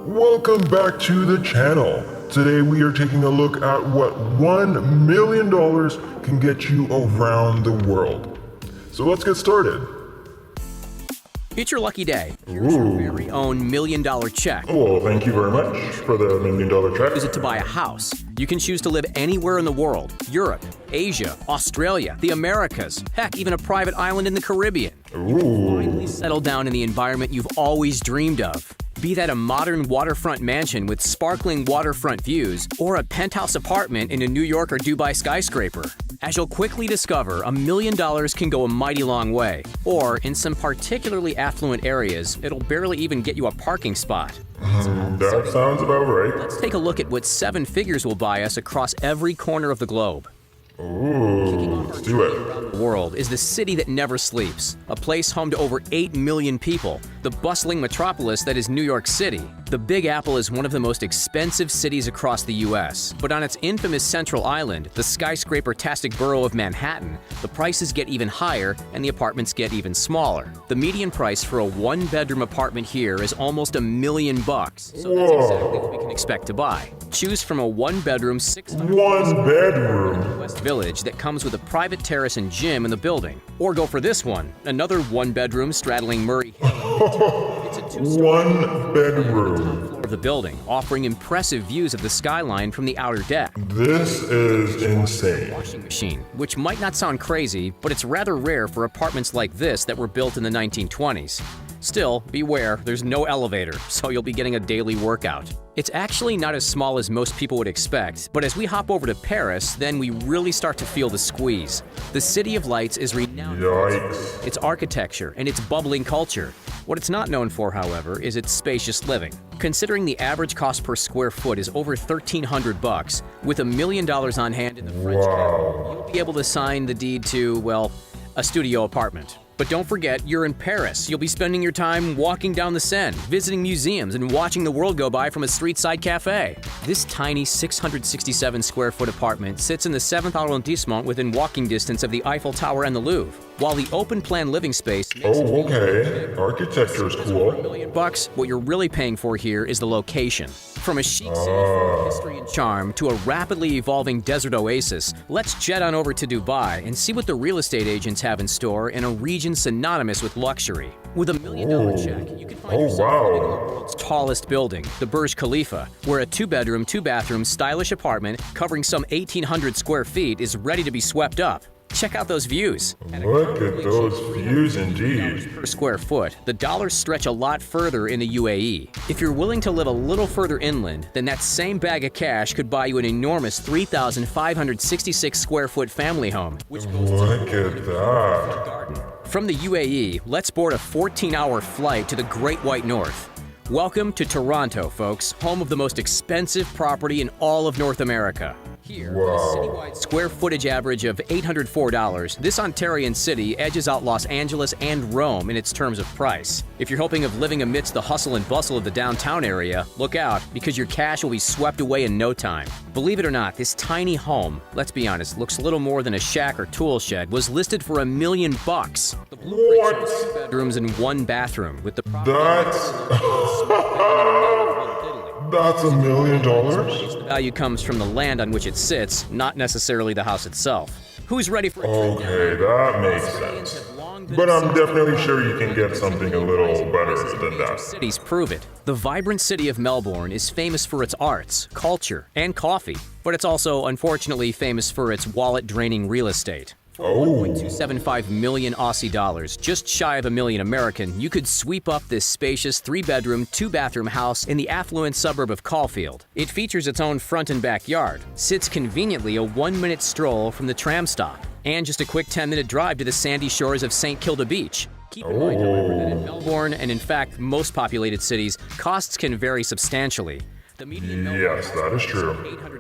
Welcome back to the channel. Today we are taking a look at what $1 million can get you around the world. So let's get started. It's your lucky day. Here's your very own $1 million check. Well, thank you very much for the $1 million check. Use it to buy a house. You can choose to live anywhere in the world. Europe, Asia, Australia, the Americas, heck, even a private island in the Caribbean. Finally settle down in the environment you've always dreamed of. Be that a modern waterfront mansion with sparkling waterfront views or a penthouse apartment in a New York or Dubai skyscraper. As you'll quickly discover, $1 million can go a mighty long way. Or, in some particularly affluent areas, it'll barely even get you a parking spot. That sounds about right. Let's take a look at what 7 figures will buy us across every corner of the globe. Ooh, let's do it. The world is the city that never sleeps, a place home to over 8 million people, the bustling metropolis that is New York City. The Big Apple is one of the most expensive cities across the U.S., but on its infamous Central Island, the skyscraper-tastic borough of Manhattan, the prices get even higher and the apartments get even smaller. The median price for a 1-bedroom apartment here is almost $1 million, so that's exactly what we can expect to buy. Choose from a 1-bedroom, 1-bedroom West Village that comes with a private terrace and gym in the building. Or go for this one, another 1-bedroom straddling Murray Hill. It's a 2-story 1-bedroom of the building, offering impressive views of the skyline from the outer deck. This is insane. Washing machine, which might not sound crazy, but it's rather rare for apartments like this that were built in the 1920s. Still, beware, there's no elevator, so you'll be getting a daily workout. It's actually not as small as most people would expect, but as we hop over to Paris, then we really start to feel the squeeze. The City of Lights is renowned for its architecture and its bubbling culture. What it's not known for, however, is its spacious living. Considering the average cost per square foot is over $1,300, with $1 million on hand in the French capital, you'll be able to sign the deed to, well, a studio apartment. But don't forget, you're in Paris. You'll be spending your time walking down the Seine, visiting museums, and watching the world go by from a street-side cafe. This tiny 667-square-foot apartment sits in the 7th arrondissement within walking distance of the Eiffel Tower and the Louvre, while the open-plan living space makes Architecture is cool. $1 million. What you're really paying for here is the location. From a chic city full of history and charm to a rapidly evolving desert oasis, let's jet on over to Dubai and see what the real estate agents have in store in a region synonymous with luxury. With $1 million check, you can find yourself living in the world's tallest building, the Burj Khalifa, where a 2-bedroom, 2-bathroom, stylish apartment covering some 1,800 square feet is ready to be swept up. Check out those views. Look at those views indeed. Per square foot, the dollars stretch a lot further in the UAE. If you're willing to live a little further inland, then that same bag of cash could buy you an enormous 3,566 square foot family home, which Look at that. From the UAE, let's board a 14-hour flight to the Great White North. Welcome to Toronto, folks, home of the most expensive property in all of North America. Here, with a citywide square footage average of $804, this Ontarian city edges out Los Angeles and Rome in its terms of price. If you're hoping of living amidst the hustle and bustle of the downtown area, look out, because your cash will be swept away in no time. Believe it or not, this tiny home, let's be honest, looks little more than a shack or tool shed, was listed for $1 million. The blueprint shows 2 bedrooms and 1 bathroom, with the That's $1 million? The value comes from the land on which it sits, not necessarily the house itself. Who's ready for a trip Okay, that makes sense. But I'm definitely sure you can get something a little better than that. Cities prove it. The vibrant city of Melbourne is famous for its arts, culture, and coffee, but it's also, unfortunately, famous for its wallet-draining real estate. For 1.275 million Aussie dollars, just shy of $1 million American, you could sweep up this spacious 3-bedroom, 2-bathroom house in the affluent suburb of Caulfield. It features its own front and backyard, sits conveniently a 1-minute stroll from the tram stop, and just a quick 10-minute drive to the sandy shores of St. Kilda Beach. Keep in mind, however, that in Melbourne, and in fact most populated cities, costs can vary substantially. The median that is true.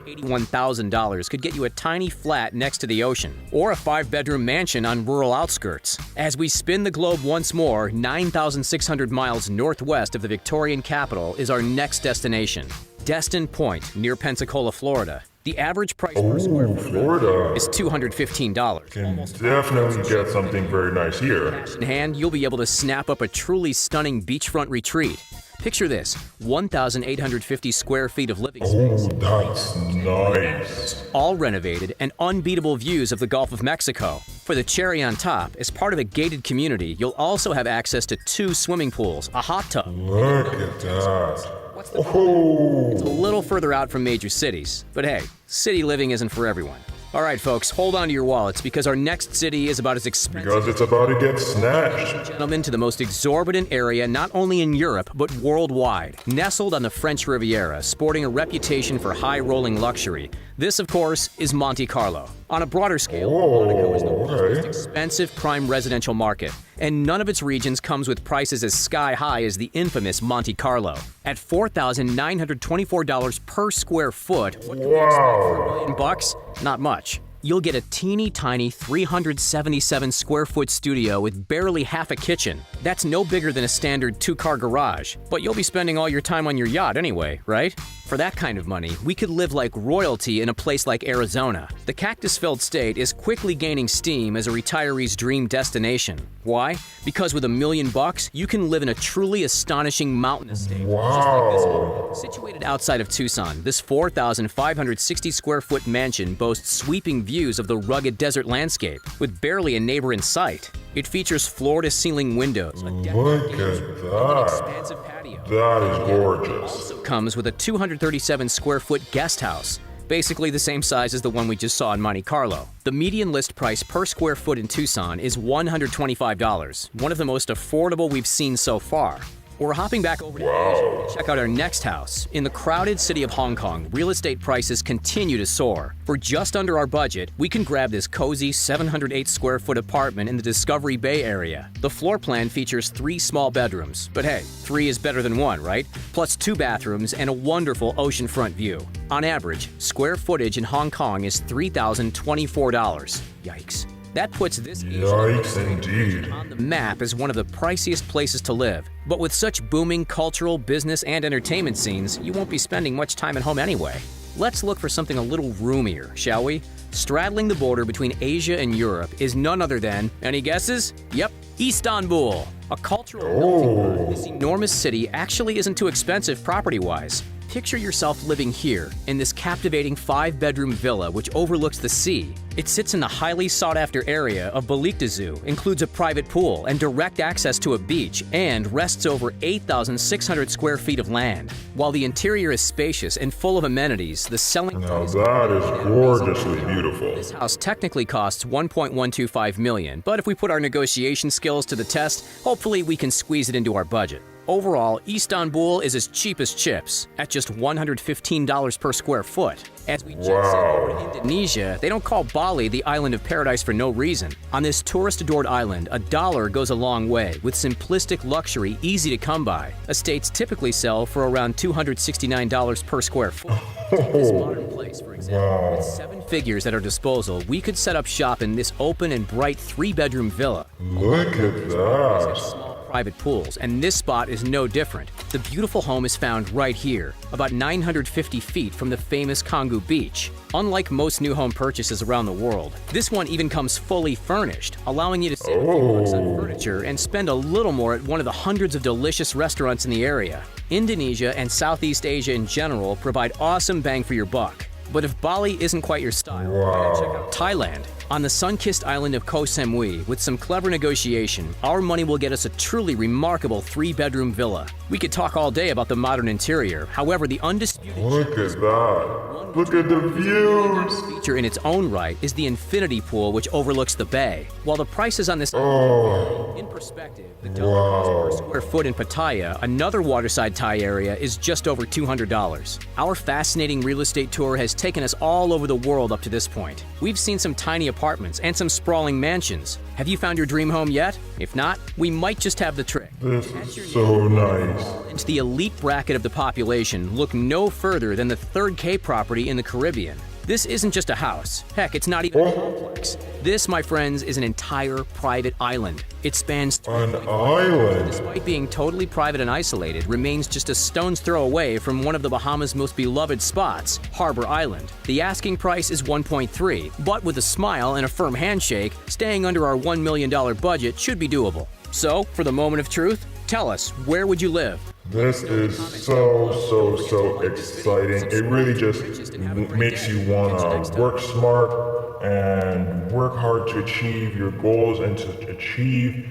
$881,000 could get you a tiny flat next to the ocean, or a 5-bedroom mansion on rural outskirts. As we spin the globe once more, 9,600 miles northwest of the Victorian capital is our next destination, Destin Point, near Pensacola, Florida. The average price per square foot is $215. Can definitely get something very nice here. In hand, you'll be able to snap up a truly stunning beachfront retreat. Picture this, 1,850 square feet of living space. Oh, that's nice. All renovated and unbeatable views of the Gulf of Mexico. For the cherry on top, as part of a gated community, you'll also have access to 2 swimming pools, a hot tub. Look at that. It's a Oh, little further out from major cities, but hey, city living isn't for everyone. All right, folks, hold on to your wallets because our next city is about as expensive because it's about to get snatched. gentlemen, to the most exorbitant area not only in Europe, but worldwide. Nestled on the French Riviera, sporting a reputation for high-rolling luxury, this, of course, is Monte Carlo. On a broader scale, Monaco is the world's most expensive prime residential market, and none of its regions comes with prices as sky-high as the infamous Monte Carlo. At $4,924 per square foot, what can we expect for $1 million? Not much. You'll get a teeny tiny 377 square foot studio with barely half a kitchen. That's no bigger than a standard 2-car garage, but you'll be spending all your time on your yacht anyway, right? For that kind of money, we could live like royalty in a place like Arizona. The cactus-filled state is quickly gaining steam as a retiree's dream destination. Why? Because with $1 million, you can live in a truly astonishing mountain estate. Just like this one. Situated outside of Tucson, this 4,560 square foot mansion boasts sweeping views of the rugged desert landscape, with barely a neighbor in sight. It features floor-to-ceiling windows, a deck Look of at and an that. expansive patio. That is gorgeous. Also comes with a 237 square foot guest house, basically the same size as the one we just saw in Monte Carlo. The median list price per square foot in Tucson is $125, one of the most affordable we've seen so far. We're hopping back over to Asia to check out our next house. In the crowded city of Hong Kong, real estate prices continue to soar. For just under our budget, we can grab this cozy 708 square foot apartment in the Discovery Bay area. The floor plan features 3 small bedrooms, but hey, 3 is better than 1, right? Plus 2 bathrooms and a wonderful oceanfront view. On average, square footage in Hong Kong is $3,024. Yikes. That puts this Yikes indeed. on the map as one of the priciest places to live. But with such booming cultural, business, and entertainment scenes, you won't be spending much time at home anyway. Let's look for something a little roomier, shall we? Straddling the border between Asia and Europe is none other than, any guesses? Yep, Istanbul. A cultural melting pot, this enormous city actually isn't too expensive property-wise. Picture yourself living here, in this captivating 5-bedroom villa which overlooks the sea. It sits in the highly sought-after area of Beylikdüzü, includes a private pool and direct access to a beach, and rests over 8,600 square feet of land. While the interior is spacious and full of amenities, the selling Now price that is gorgeously beautiful. this house technically costs $1.125 million, but if we put our negotiation skills to the test, hopefully we can squeeze it into our budget. Overall, Istanbul is as cheap as chips, at just $115 per square foot. As we jet set over to Indonesia, they don't call Bali the island of paradise for no reason. On this tourist-adored island, a dollar goes a long way, with simplistic luxury easy to come by. Estates typically sell for around $269 per square foot. Take this modern place, for example. With 7 figures at our disposal, we could set up shop in this open and bright 3-bedroom villa. Look at that. Small private pools, and this spot is no different. The beautiful home is found right here, about 950 feet from the famous Canggu Beach. Unlike most new home purchases around the world, this one even comes fully furnished, allowing you to save a few bucks on furniture and spend a little more at one of the hundreds of delicious restaurants in the area. Indonesia and Southeast Asia in general provide awesome bang for your buck. But if Bali isn't quite your style, check out Thailand. On the sun-kissed island of Koh Samui, with some clever negotiation, our money will get us a truly remarkable 3-bedroom villa. We could talk all day about the modern interior, however, the undisputed Look at that. Look at the views. feature in its own right is the infinity pool which overlooks the bay. While the prices on this in perspective, the dollar per square foot in Pattaya, another waterside Thai area, is just over $200. Our fascinating real estate tour has taken us all over the world up to this point. We've seen some tiny apartments and some sprawling mansions. Have you found your dream home yet? If not, we might just have the trick. This is so nice. Into the elite bracket of the population, look no further than the 3rd K property in the Caribbean. This isn't just a house. Heck, it's not even a complex. This, my friends, is an entire private island. It spans An island. despite being totally private and isolated, remains just a stone's throw away from one of the Bahamas' most beloved spots, Harbor Island. The asking price is $1.3, but with a smile and a firm handshake, staying under our $1 million budget should be doable. So, for the moment of truth, tell us, where would you live? This is so exciting. It really just makes you want to work smart and work hard to achieve your goals and to achieve,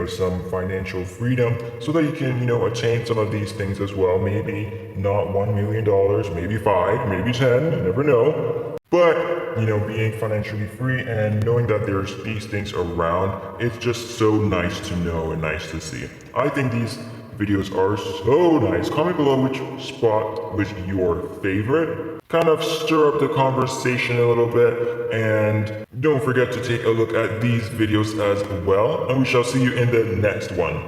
some financial freedom so that you can, attain some of these things as well. Maybe not $1 million, maybe 5, maybe 10, you never know. But, being financially free and knowing that there's these things around, it's just so nice to know and nice to see. I think these videos are so nice. Comment below which spot was your favorite. Kind of stir up the conversation a little bit, and don't forget to take a look at these videos as well, and we shall see you in the next one.